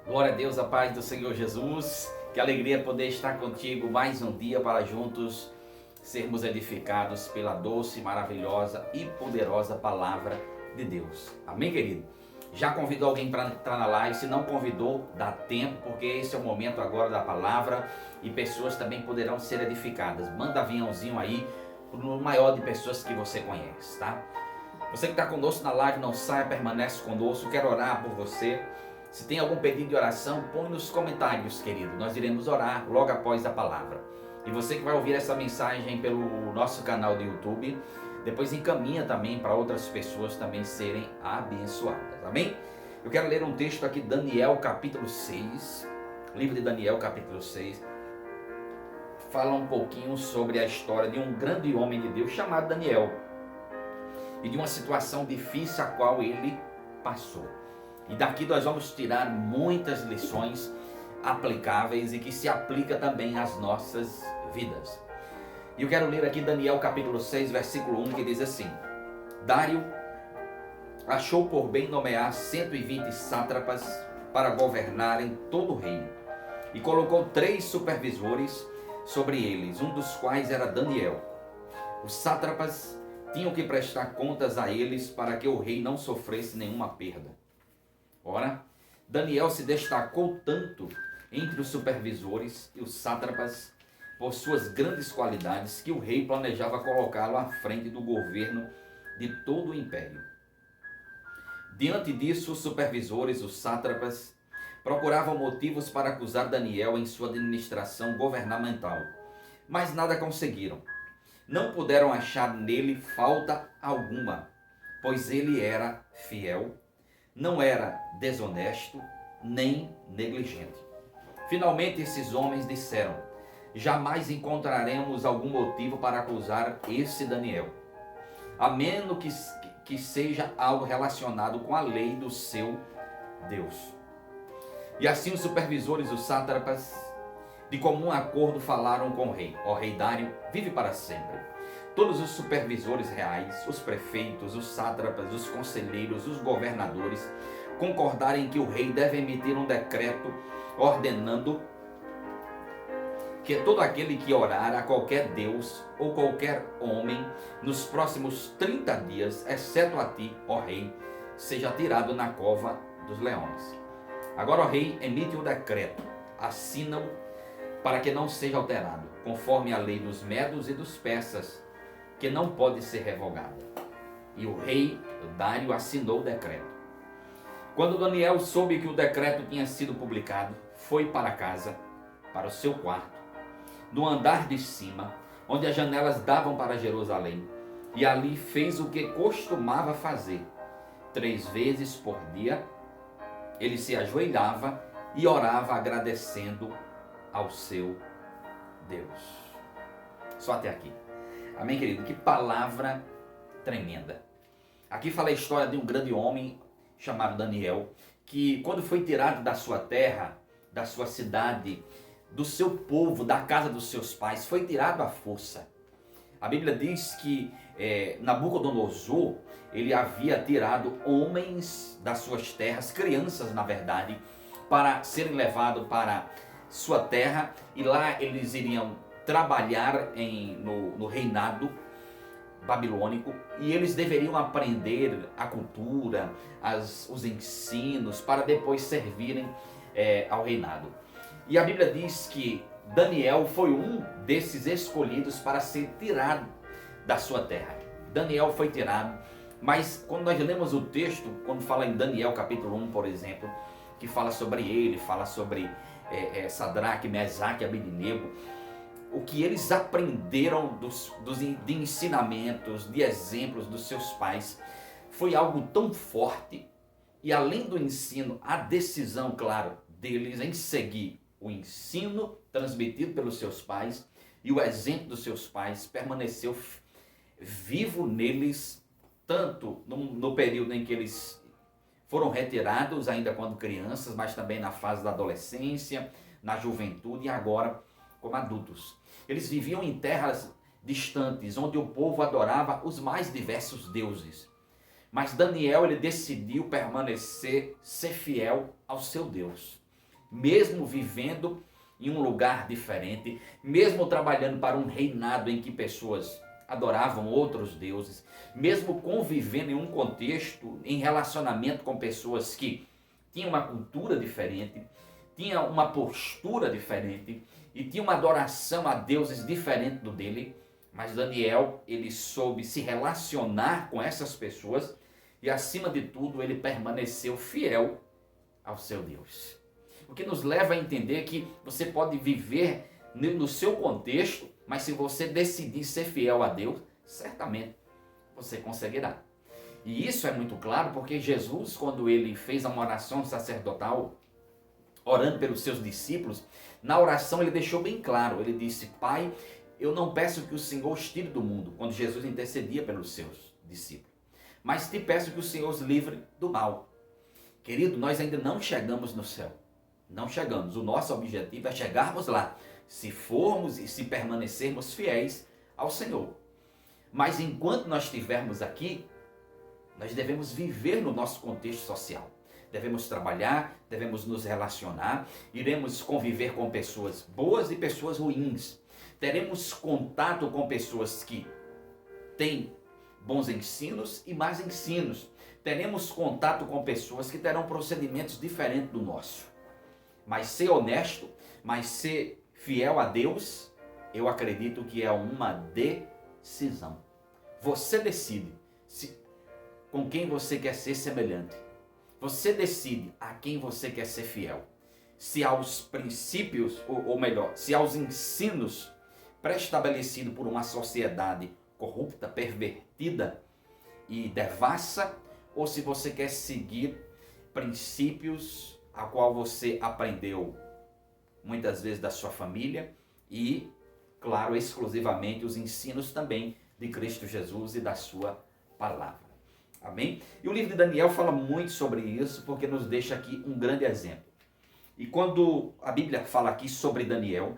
Glória a Deus, a paz do Senhor Jesus. Que alegria poder estar contigo mais um dia para juntos sermos edificados pela doce, maravilhosa e poderosa palavra de Deus. Amém, querido? Já convidou alguém para entrar na live? Se não convidou, dá tempo, porque esse é o momento agora da palavra e pessoas também poderão ser edificadas. Manda aviãozinho aí no maior de pessoas que você conhece, tá? Você que está conosco na live, não saia, permanece conosco. Quero orar por você. Se tem algum pedido de oração, põe nos comentários, querido. Nós iremos orar logo após a palavra. E você que vai ouvir essa mensagem pelo nosso canal do YouTube, depois encaminha também para outras pessoas também serem abençoadas. Amém? Eu quero ler um texto aqui, Daniel capítulo 6. Livro de Daniel capítulo 6. Fala um pouquinho sobre a história de um grande homem de Deus chamado Daniel. E de uma situação difícil a qual ele passou. E daqui nós vamos tirar muitas lições aplicáveis e que se aplica também às nossas vidas. E eu quero ler aqui Daniel capítulo 6, versículo 1, que diz assim: Dário achou por bem nomear 120 sátrapas para governarem todo o reino, e colocou 3 supervisores sobre eles, um dos quais era Daniel. Os sátrapas tinham que prestar contas a eles para que o rei não sofresse nenhuma perda. Ora, Daniel se destacou tanto entre os supervisores e os sátrapas por suas grandes qualidades que o rei planejava colocá-lo à frente do governo de todo o império. Diante disso, os supervisores, os sátrapas, procuravam motivos para acusar Daniel em sua administração governamental, mas nada conseguiram. Não puderam achar nele falta alguma, pois ele era fiel, não era desonesto, nem negligente. Finalmente esses homens disseram: jamais encontraremos algum motivo para acusar esse Daniel, a menos que seja algo relacionado com a lei do seu Deus. E assim os supervisores, os sátrapas, de comum acordo falaram com o rei: ó rei Dário, vive para sempre. Todos os supervisores reais, os prefeitos, os sátrapas, os conselheiros, os governadores, concordarem que o rei deve emitir um decreto ordenando que todo aquele que orar a qualquer Deus ou qualquer homem nos próximos 30 dias, exceto a ti, ó rei, seja tirado na cova dos leões. Agora, ó rei, emite um decreto, assina-o para que não seja alterado, conforme a lei dos medos e dos persas, que não pode ser revogada. E o rei Dário assinou o decreto. Quando Daniel soube que o decreto tinha sido publicado, foi para casa, para o seu quarto, no andar de cima, onde as janelas davam para Jerusalém, e ali fez o que costumava fazer. 3 vezes por dia, ele se ajoelhava e orava agradecendo ao seu Deus. Só até aqui. Amém, querido? Que palavra tremenda. Aqui fala a história de um grande homem chamado Daniel, que quando foi tirado da sua terra, da sua cidade, do seu povo, da casa dos seus pais, foi tirado à força. A Bíblia diz que Nabucodonosor, ele havia tirado homens das suas terras, crianças na verdade, para serem levados para sua terra, e lá eles iriam trabalhar no reinado babilônico, e eles deveriam aprender a cultura, os ensinos, para depois servirem ao reinado. E a Bíblia diz que Daniel foi um desses escolhidos para ser tirado da sua terra. Daniel foi tirado, mas quando nós lemos o texto, quando fala em Daniel capítulo 1, por exemplo, que fala sobre ele, fala sobre Sadraque, Mesaque e Abednego, o que eles aprenderam de ensinamentos, de exemplos dos seus pais, foi algo tão forte. E além do ensino, a decisão, claro, deles em seguir o ensino transmitido pelos seus pais e o exemplo dos seus pais permaneceu vivo neles, tanto no período em que eles foram retirados, ainda quando crianças, mas também na fase da adolescência, na juventude e agora como adultos. Eles viviam em terras distantes, onde o povo adorava os mais diversos deuses. Mas Daniel, ele decidiu permanecer, ser fiel ao seu Deus. mesmo vivendo em um lugar diferente, mesmo trabalhando para um reinado em que pessoas adoravam outros deuses, mesmo convivendo em um contexto, em relacionamento com pessoas que tinham uma cultura diferente, tinham uma postura diferente e tinham uma adoração a deuses diferente do dele, mas Daniel, ele soube se relacionar com essas pessoas e, acima de tudo, ele permaneceu fiel ao seu Deus. O que nos leva a entender que você pode viver no seu contexto, mas se você decidir ser fiel a Deus, certamente você conseguirá. E isso é muito claro porque Jesus, quando ele fez uma oração sacerdotal, orando pelos seus discípulos, na oração ele deixou bem claro, ele disse: Pai, eu não peço que o Senhor os tire do mundo, quando Jesus intercedia pelos seus discípulos, mas te peço que o Senhor os livre do mal. Querido, nós ainda não chegamos no céu, não chegamos, o nosso objetivo é chegarmos lá, se formos e se permanecermos fiéis ao Senhor. Mas enquanto nós estivermos aqui, nós devemos viver no nosso contexto social. Devemos trabalhar, devemos nos relacionar, iremos conviver com pessoas boas e pessoas ruins. Teremos contato com pessoas que têm bons ensinos e más ensinos. Teremos contato com pessoas que terão procedimentos diferentes do nosso. Mas ser honesto, mas ser fiel a Deus, eu acredito que é uma decisão. Você decide com quem você quer ser semelhante. Você decide a quem você quer ser fiel. Se aos princípios, ou melhor, se aos ensinos pré-estabelecidos por uma sociedade corrupta, pervertida e devassa, ou se você quer seguir princípios a qual você aprendeu muitas vezes da sua família e, claro, exclusivamente os ensinos também de Cristo Jesus e da sua palavra. Amém? E o livro de Daniel fala muito sobre isso porque nos deixa aqui um grande exemplo. E quando a Bíblia fala aqui sobre Daniel,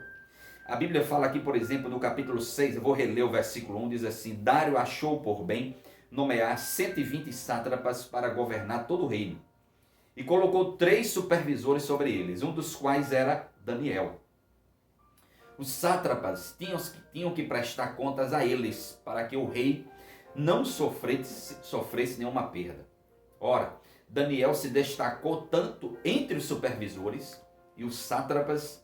a Bíblia fala aqui, por exemplo, no capítulo 6, eu vou reler o versículo 1, diz assim: Dário achou por bem nomear 120 sátrapas para governar todo o reino. E colocou 3 supervisores sobre eles, um dos quais era Daniel. Os sátrapas tinham que prestar contas a eles, para que o rei não sofresse nenhuma perda. Ora, Daniel se destacou tanto entre os supervisores e os sátrapas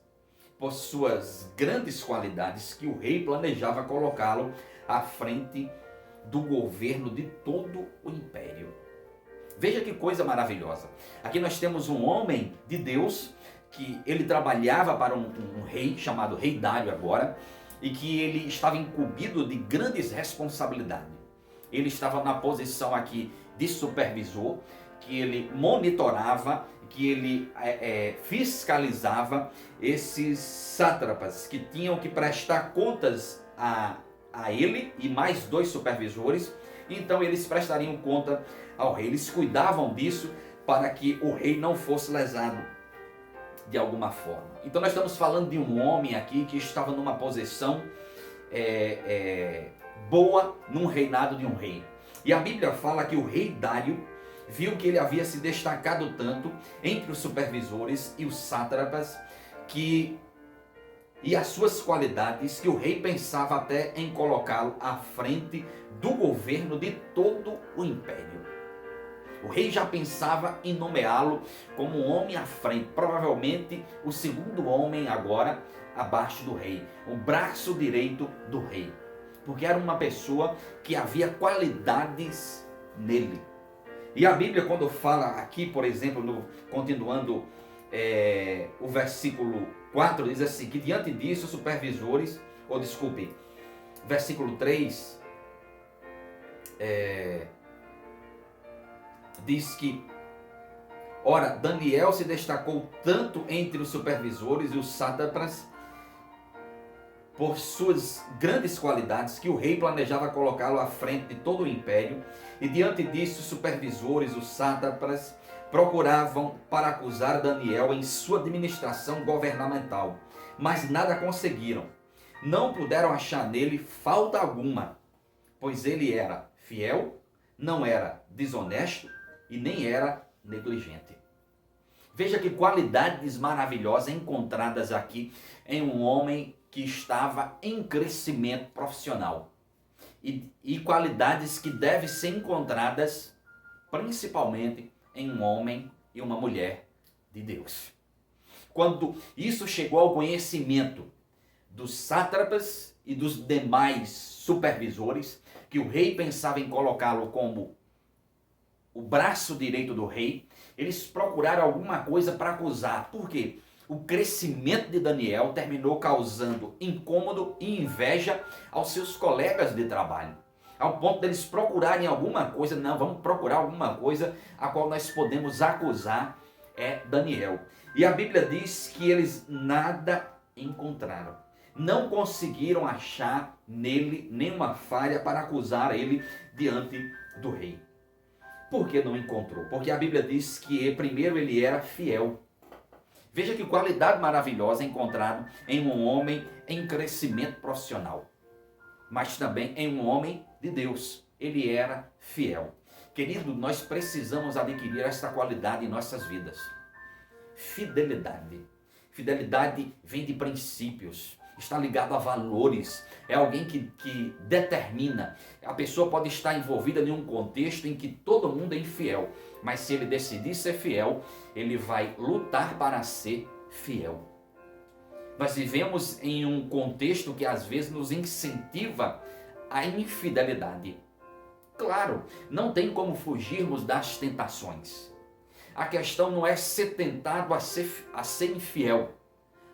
por suas grandes qualidades que o rei planejava colocá-lo à frente do governo de todo o império. Veja que coisa maravilhosa. Aqui nós temos um homem de Deus que ele trabalhava para um rei chamado Rei Dário agora, e que ele estava incumbido de grandes responsabilidades. Ele estava na posição aqui de supervisor, que ele monitorava, que ele fiscalizava esses sátrapas que tinham que prestar contas a ele e mais 2 supervisores. Então eles prestariam conta ao rei, eles cuidavam disso para que o rei não fosse lesado de alguma forma. Então nós estamos falando de um homem aqui que estava numa posição boa num reinado de um rei. E a Bíblia fala que o rei Dário viu que ele havia se destacado tanto entre os supervisores e os sátrapas e as suas qualidades, que o rei pensava até em colocá-lo à frente do governo de todo o império. O rei já pensava em nomeá-lo como um homem à frente, provavelmente o segundo homem agora abaixo do rei, o braço direito do rei, porque era uma pessoa que havia qualidades nele. E a Bíblia, quando fala aqui, por exemplo, continuando o versículo 4, diz assim, que diante disso os supervisores, versículo 3, diz que, ora, Daniel se destacou tanto entre os supervisores e os sátrapas por suas grandes qualidades, que o rei planejava colocá-lo à frente de todo o império, e diante disso os supervisores, os sátrapas, procuravam para acusar Daniel em sua administração governamental, mas nada conseguiram. Não puderam achar nele falta alguma, pois ele era fiel, não era desonesto e nem era negligente. Veja que qualidades maravilhosas encontradas aqui em um homem que estava em crescimento profissional. E qualidades que devem ser encontradas principalmente em um homem e uma mulher de Deus. Quando isso chegou ao conhecimento dos sátrapas e dos demais supervisores, que o rei pensava em colocá-lo como o braço direito do rei, eles procuraram alguma coisa para acusar. Por quê? O crescimento de Daniel terminou causando incômodo e inveja aos seus colegas de trabalho. Ao ponto deles procurarem alguma coisa, não, vamos procurar alguma coisa a qual nós podemos acusar Daniel. E a Bíblia diz que eles nada encontraram. Não conseguiram achar nele nenhuma falha para acusar ele diante do rei. Por que não encontrou? Porque a Bíblia diz que primeiro ele era fiel. Veja que qualidade maravilhosa encontrada em um homem em crescimento profissional, mas também em um homem de Deus. Ele era fiel. Querido, nós precisamos adquirir essa qualidade em nossas vidas. Fidelidade. Fidelidade vem de princípios, está ligado a valores. É alguém que determina. A pessoa pode estar envolvida em um contexto em que todo mundo é infiel, mas se ele decidir ser fiel, ele vai lutar para ser fiel. Nós vivemos em um contexto que às vezes nos incentiva à infidelidade. Claro, não tem como fugirmos das tentações. A questão não é ser tentado a ser infiel.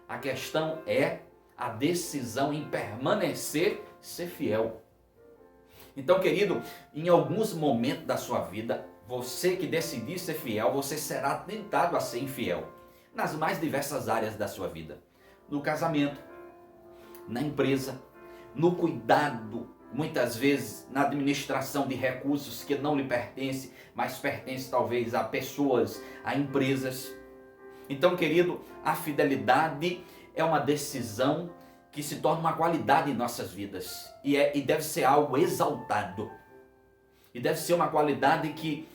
A questão é a decisão em permanecer, ser fiel. Então, querido, em alguns momentos da sua vida, você que decidir ser fiel, você será tentado a ser infiel. Nas mais diversas áreas da sua vida. No casamento, na empresa, no cuidado, muitas vezes na administração de recursos que não lhe pertencem, mas pertencem talvez a pessoas, a empresas. Então, querido, a fidelidade é uma decisão que se torna uma qualidade em nossas vidas e deve ser algo exaltado. E deve ser uma qualidade que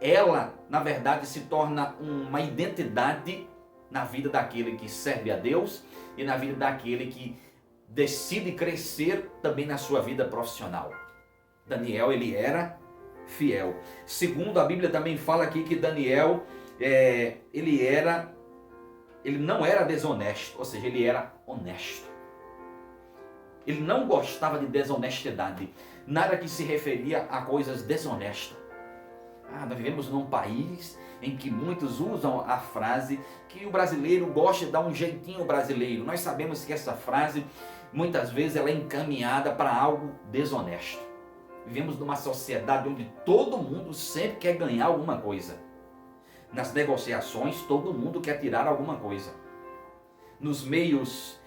ela, na verdade, se torna uma identidade na vida daquele que serve a Deus e na vida daquele que decide crescer também na sua vida profissional. Daniel, ele era fiel. Segundo, a Bíblia também fala aqui que Daniel, ele não era desonesto, ou seja, ele era honesto. Ele não gostava de desonestidade, nada que se referia a coisas desonestas. Nós vivemos num país em que muitos usam a frase que o brasileiro gosta de dar um jeitinho brasileiro. Nós sabemos que essa frase, muitas vezes, ela é encaminhada para algo desonesto. Vivemos numa sociedade onde todo mundo sempre quer ganhar alguma coisa. Nas negociações, todo mundo quer tirar alguma coisa. Nos meios,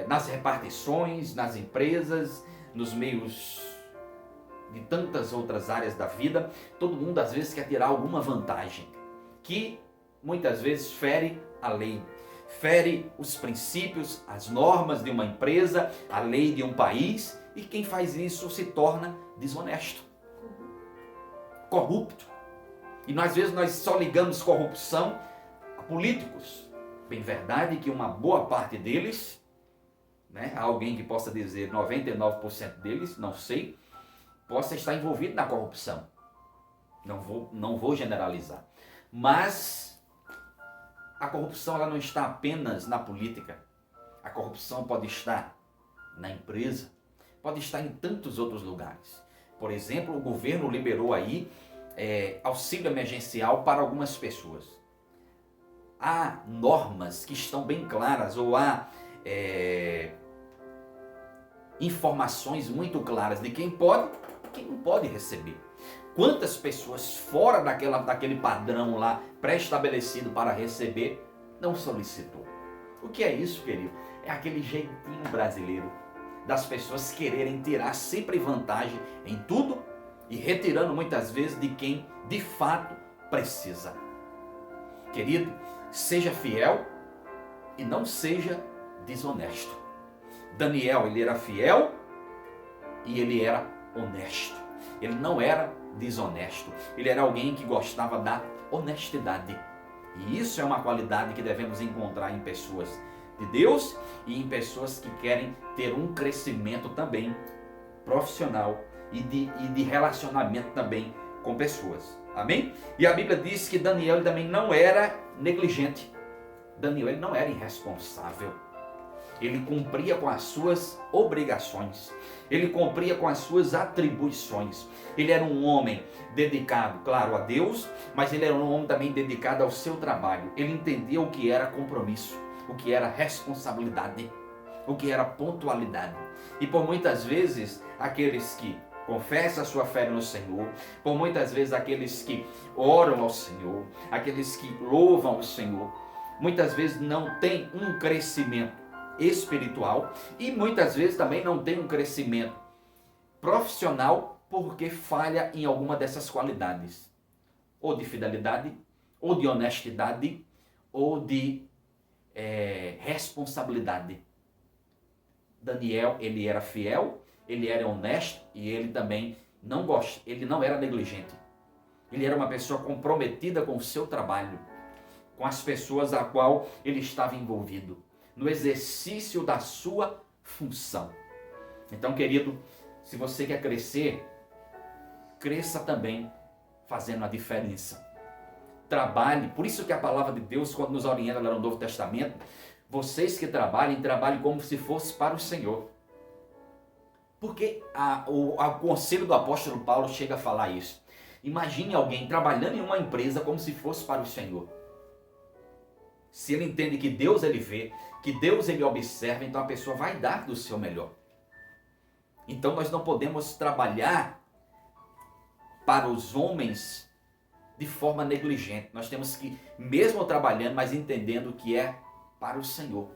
nas repartições, nas empresas, nos meios de tantas outras áreas da vida, todo mundo às vezes quer tirar alguma vantagem, que muitas vezes fere a lei, fere os princípios, as normas de uma empresa, a lei de um país, e quem faz isso se torna desonesto, corrupto. E às vezes nós só ligamos corrupção a políticos. Bem verdade que uma boa parte deles, há alguém que possa dizer 99% deles, não sei, possa estar envolvido na corrupção. Não vou generalizar. Mas a corrupção ela não está apenas na política. A corrupção pode estar na empresa, pode estar em tantos outros lugares. Por exemplo, o governo liberou aí auxílio emergencial para algumas pessoas. Há normas que estão bem claras, ou há informações muito claras de quem pode e quem não pode receber. Quantas pessoas fora daquele padrão lá pré-estabelecido para receber não solicitou? O que é isso, querido? É aquele jeitinho brasileiro das pessoas quererem tirar sempre vantagem em tudo e retirando muitas vezes de quem de fato precisa. Querido, seja fiel e não seja desonesto. Daniel, ele era fiel e ele era honesto. Ele não era desonesto. Ele era alguém que gostava da honestidade. E isso é uma qualidade que devemos encontrar em pessoas de Deus e em pessoas que querem ter um crescimento também profissional e de relacionamento também com pessoas. Amém? E a Bíblia diz que Daniel também não era negligente. Daniel ele não era irresponsável. Ele cumpria com as suas obrigações. Ele cumpria com as suas atribuições. Ele era um homem dedicado, claro, a Deus, mas ele era um homem também dedicado ao seu trabalho. Ele entendia o que era compromisso, o que era responsabilidade, o que era pontualidade. E por muitas vezes, aqueles que confessam a sua fé no Senhor, por muitas vezes aqueles que oram ao Senhor, aqueles que louvam o Senhor, muitas vezes não têm um crescimento espiritual e muitas vezes também não tem um crescimento profissional porque falha em alguma dessas qualidades, ou de fidelidade, ou de honestidade, ou de responsabilidade. Daniel, ele era fiel, ele era honesto e ele também ele não era negligente. Ele era uma pessoa comprometida com o seu trabalho, com as pessoas a qual ele estava envolvido, no exercício da sua função. Então, querido, se você quer crescer, cresça também fazendo a diferença. Trabalhe, por isso que a palavra de Deus, quando nos orienta lá no Novo Testamento, vocês que trabalhem, trabalhem como se fosse para o Senhor. Porque o conselho do apóstolo Paulo chega a falar isso. Imagine alguém trabalhando em uma empresa como se fosse para o Senhor. Se ele entende que Deus ele vê, que Deus ele observa, então a pessoa vai dar do seu melhor. Então nós não podemos trabalhar para os homens de forma negligente. Nós temos que, mesmo trabalhando, mas entendendo que é para o Senhor.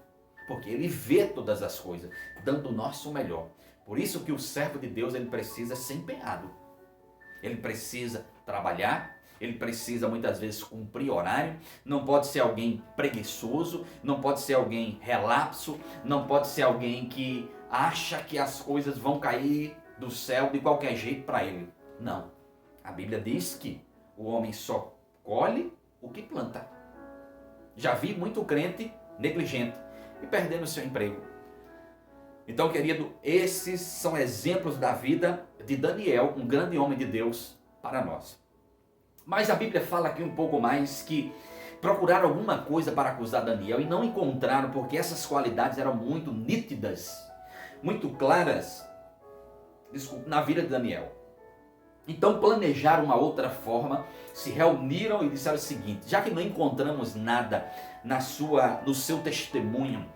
Porque ele vê todas as coisas, dando o nosso melhor. Por isso que o servo de Deus ele precisa ser empenhado. Ele precisa trabalhar, ele precisa muitas vezes cumprir horário, não pode ser alguém preguiçoso, não pode ser alguém relapso, não pode ser alguém que acha que as coisas vão cair do céu de qualquer jeito para ele. Não. A Bíblia diz que o homem só colhe o que planta. Já vi muito crente negligente e perdendo o seu emprego. Então, querido, esses são exemplos da vida de Daniel, um grande homem de Deus para nós. Mas a Bíblia fala aqui um pouco mais que procuraram alguma coisa para acusar Daniel e não encontraram, porque essas qualidades eram muito nítidas, muito claras, na vida de Daniel. Então planejaram uma outra forma, se reuniram e disseram o seguinte: já que não encontramos nada no seu testemunho,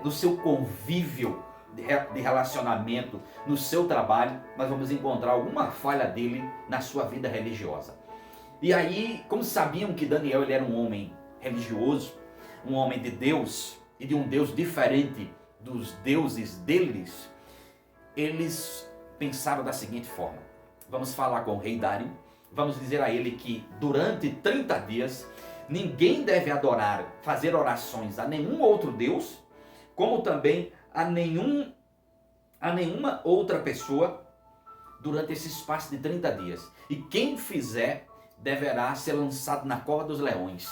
no seu convívio de relacionamento, no seu trabalho, nós vamos encontrar alguma falha dele na sua vida religiosa. E aí, como sabiam que Daniel ele era um homem religioso, um homem de Deus e de um Deus diferente dos deuses deles, eles pensaram da seguinte forma: vamos falar com o rei Dário, vamos dizer a ele que durante 30 dias ninguém deve adorar, fazer orações a nenhum outro Deus, como também a nenhuma outra pessoa durante esse espaço de 30 dias. E quem fizer deverá ser lançado na cova dos leões.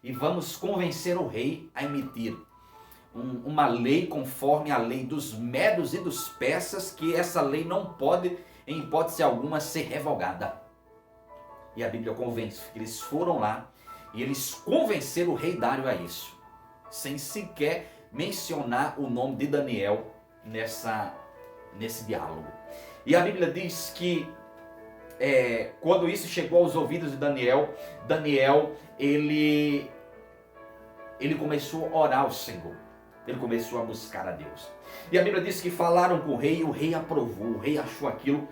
E vamos convencer o rei a emitir uma lei conforme a lei dos medos e dos persas, que essa lei não pode, em hipótese alguma, ser revogada. E a Bíblia convence que eles foram lá e eles convenceram o rei Dário a isso, sem sequer mencionar o nome de Daniel nesse diálogo. E a Bíblia diz que quando isso chegou aos ouvidos de Daniel, ele começou a orar ao Senhor. Ele começou a buscar a Deus. E a Bíblia diz que falaram com o rei e o rei aprovou. O rei achou aquilo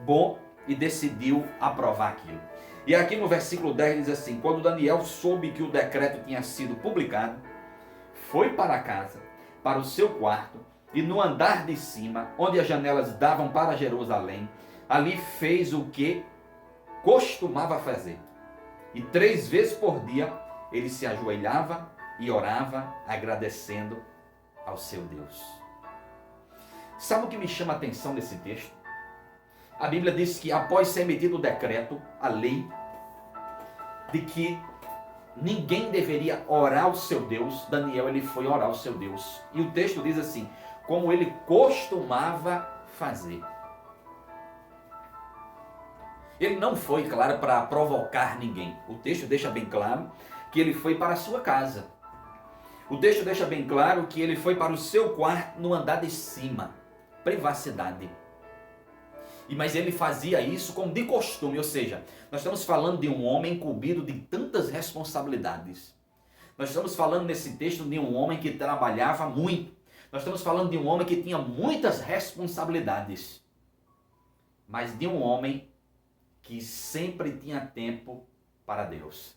bom e decidiu aprovar aquilo. E aqui no versículo 10 diz assim: quando Daniel soube que o decreto tinha sido publicado, foi para casa, para o seu quarto, e no andar de cima, onde as janelas davam para Jerusalém, ali fez o que costumava fazer. E 3 vezes por dia ele se ajoelhava e orava, agradecendo ao seu Deus. Sabe o que me chama a atenção nesse texto? A Bíblia diz que após ser emitido o decreto, a lei, de que ninguém deveria orar ao seu Deus, Daniel ele foi orar ao seu Deus. E o texto diz assim, como ele costumava fazer. Ele não foi, claro, para provocar ninguém. O texto deixa bem claro que ele foi para a sua casa. O texto deixa bem claro que ele foi para o seu quarto no andar de cima. Privacidade. Mas ele fazia isso como de costume, ou seja, nós estamos falando de um homem incumbido de tantas responsabilidades. Nós estamos falando nesse texto de um homem que trabalhava muito. Nós estamos falando de um homem que tinha muitas responsabilidades. Mas de um homem que sempre tinha tempo para Deus.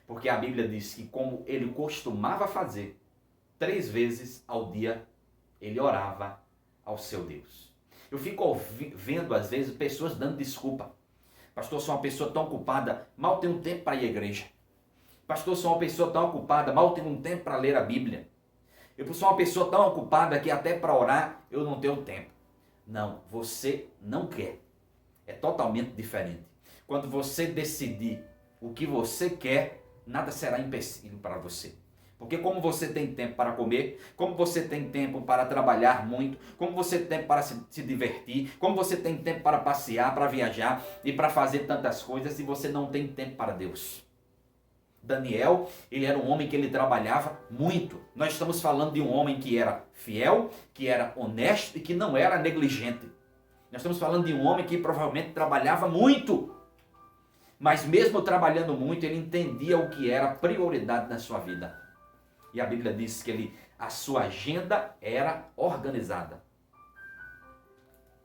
Porque a Bíblia diz que como ele costumava fazer, 3 vezes ao dia ele orava ao seu Deus. Eu fico vendo às vezes pessoas dando desculpa. Pastor, sou uma pessoa tão ocupada, mal tenho tempo para ir à igreja. Pastor, sou uma pessoa tão ocupada, mal tenho um tempo para ler a Bíblia. Eu sou uma pessoa tão ocupada que até para orar eu não tenho tempo. Não, você não quer. É totalmente diferente. Quando você decidir o que você quer, nada será empecilho para você. Porque como você tem tempo para comer, como você tem tempo para trabalhar muito, como você tem tempo para se divertir, como você tem tempo para passear, para viajar e para fazer tantas coisas, e você não tem tempo para Deus. Daniel, ele era um homem que ele trabalhava muito. Nós estamos falando de um homem que era fiel, que era honesto e que não era negligente. Nós estamos falando de um homem que provavelmente trabalhava muito. Mas mesmo trabalhando muito, ele entendia o que era prioridade na sua vida. E a Bíblia diz que a sua agenda era organizada.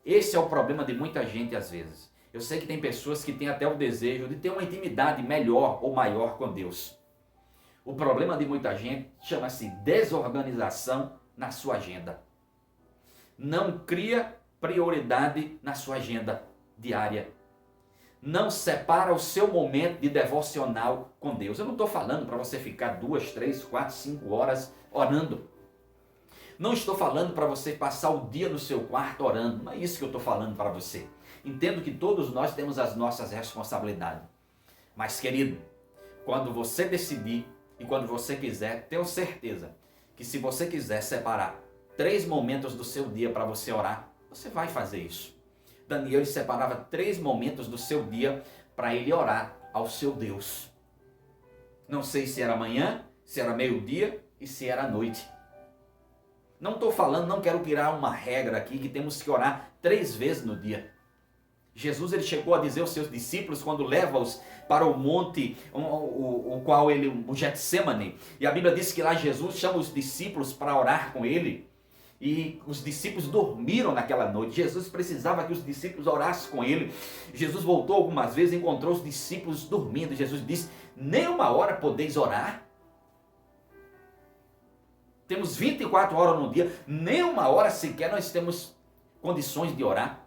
Esse é o problema de muita gente às vezes. Eu sei que tem pessoas que têm até o desejo de ter uma intimidade melhor ou maior com Deus. O problema de muita gente chama-se desorganização na sua agenda. Não cria prioridade na sua agenda diária. Não separa o seu momento de devocional com Deus. Eu não estou falando para você ficar 2, 3, 4, 5 horas orando. Não estou falando para você passar o dia no seu quarto orando. Não é isso que eu estou falando para você. Entendo que todos nós temos as nossas responsabilidades. Mas, querido, quando você decidir e quando você quiser, tenho certeza que se você quiser separar 3 momentos do seu dia para você orar, você vai fazer isso. Daniel ele separava 3 momentos do seu dia para ele orar ao seu Deus. Não sei se era manhã, se era meio-dia e se era noite. Não estou falando, não quero tirar uma regra aqui que temos que orar 3 vezes no dia. Jesus ele chegou a dizer aos seus discípulos quando leva-os para o monte, o Getsemane. E a Bíblia diz que lá Jesus chama os discípulos para orar com ele. E os discípulos dormiram naquela noite. Jesus precisava que os discípulos orassem com ele. Jesus voltou algumas vezes e encontrou os discípulos dormindo. Jesus disse, nem uma hora podeis orar? Temos 24 horas no dia, nem uma hora sequer nós temos condições de orar.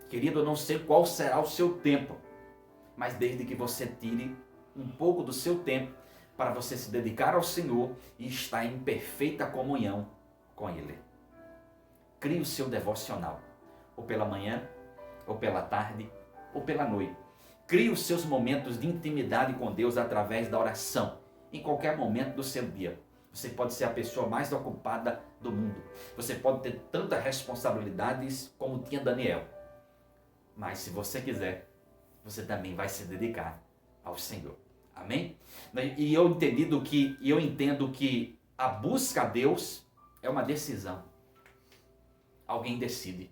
Querido, eu não sei qual será o seu tempo, mas desde que você tire um pouco do seu tempo para você se dedicar ao Senhor e estar em perfeita comunhão com Ele. Crie o seu devocional, ou pela manhã, ou pela tarde, ou pela noite. Crie os seus momentos de intimidade com Deus através da oração, em qualquer momento do seu dia. Você pode ser a pessoa mais ocupada do mundo. Você pode ter tantas responsabilidades como tinha Daniel. Mas se você quiser, você também vai se dedicar ao Senhor. Amém? E eu entendo que a busca a Deus é uma decisão. Alguém decide.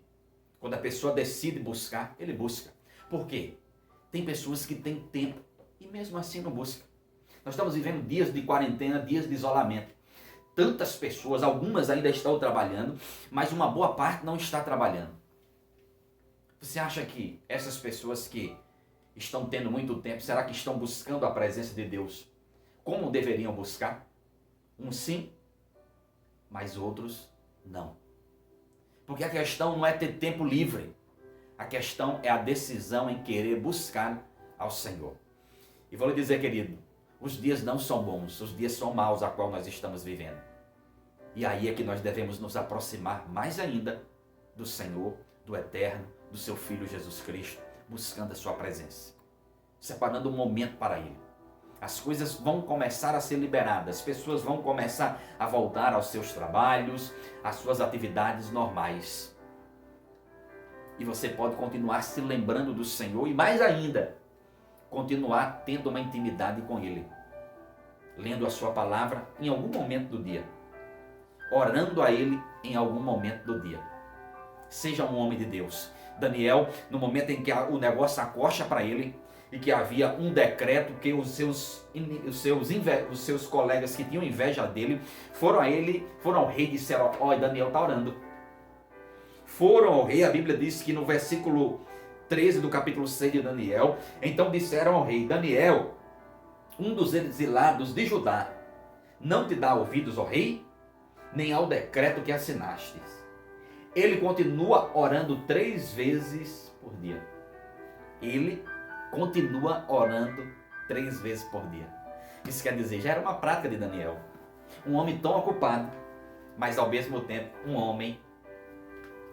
Quando a pessoa decide buscar, ele busca. Por quê? Tem pessoas que têm tempo e mesmo assim não buscam. Nós estamos vivendo dias de quarentena, dias de isolamento. Tantas pessoas, algumas ainda estão trabalhando, mas uma boa parte não está trabalhando. Você acha que essas pessoas que estão tendo muito tempo, será que estão buscando a presença de Deus como deveriam buscar? Uns sim, mas outros não. Porque a questão não é ter tempo livre. A questão é a decisão em querer buscar ao Senhor. E vou lhe dizer, querido, os dias não são bons, os dias são maus a qual nós estamos vivendo. E aí é que nós devemos nos aproximar mais ainda do Senhor, do Eterno, do seu Filho Jesus Cristo, buscando a sua presença. Separando um momento para Ele. As coisas vão começar a ser liberadas, as pessoas vão começar a voltar aos seus trabalhos, às suas atividades normais. E você pode continuar se lembrando do Senhor e mais ainda, continuar tendo uma intimidade com Ele. Lendo a sua palavra em algum momento do dia. Orando a Ele em algum momento do dia. Seja um homem de Deus. Daniel, no momento em que o negócio acocha para ele, e que havia um decreto que os seus colegas que tinham inveja dele, foram ao rei e disseram, olha, Daniel está orando. Foram ao rei, a Bíblia diz que no versículo 13 do capítulo 6 de Daniel, então disseram ao rei, Daniel, um dos exilados de Judá, não te dá ouvidos, ó rei, nem ao decreto que assinastes. Ele continua orando 3 vezes por dia. Ele continua orando 3 vezes por dia. Isso quer dizer, já era uma prática de Daniel. Um homem tão ocupado, mas ao mesmo tempo um homem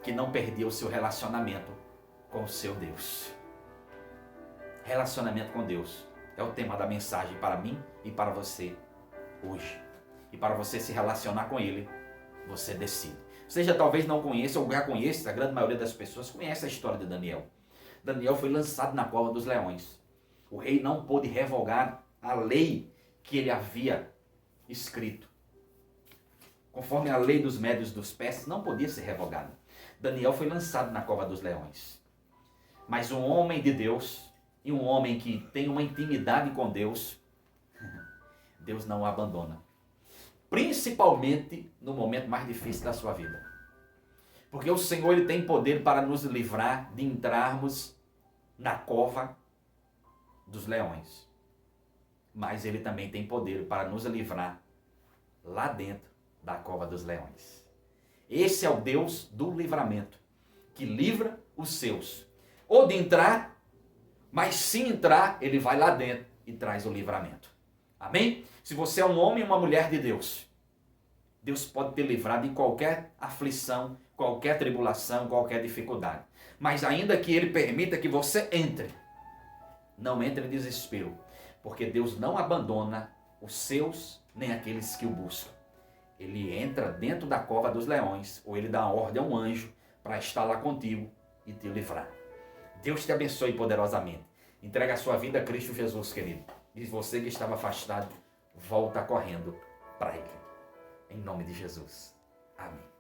que não perdia o seu relacionamento com o seu Deus. Relacionamento com Deus é o tema da mensagem para mim e para você hoje. E para você se relacionar com Ele, você decide. Você já talvez não conheça ou já conheça, a grande maioria das pessoas conhece a história de Daniel. Daniel foi lançado na cova dos leões. O rei não pôde revogar a lei que ele havia escrito. Conforme a lei dos médios dos persas, não podia ser revogada. Daniel foi lançado na cova dos leões. Mas um homem de Deus, e um homem que tem uma intimidade com Deus, Deus não o abandona. Principalmente no momento mais difícil da sua vida. Porque o Senhor ele tem poder para nos livrar de entrarmos na cova dos leões. Mas Ele também tem poder para nos livrar lá dentro da cova dos leões. Esse é o Deus do livramento, que livra os seus. Ou de entrar, mas se entrar, Ele vai lá dentro e traz o livramento. Amém? Se você é um homem ou uma mulher de Deus, Deus pode te livrar de qualquer aflição, qualquer tribulação, qualquer dificuldade. Mas ainda que Ele permita que você entre, não entre em desespero, porque Deus não abandona os seus, nem aqueles que o buscam. Ele entra dentro da cova dos leões, ou Ele dá a ordem a um anjo para estar lá contigo e te livrar. Deus te abençoe poderosamente. Entrega a sua vida a Cristo Jesus, querido. E você que estava afastado, volta correndo para Ele. Em nome de Jesus. Amém.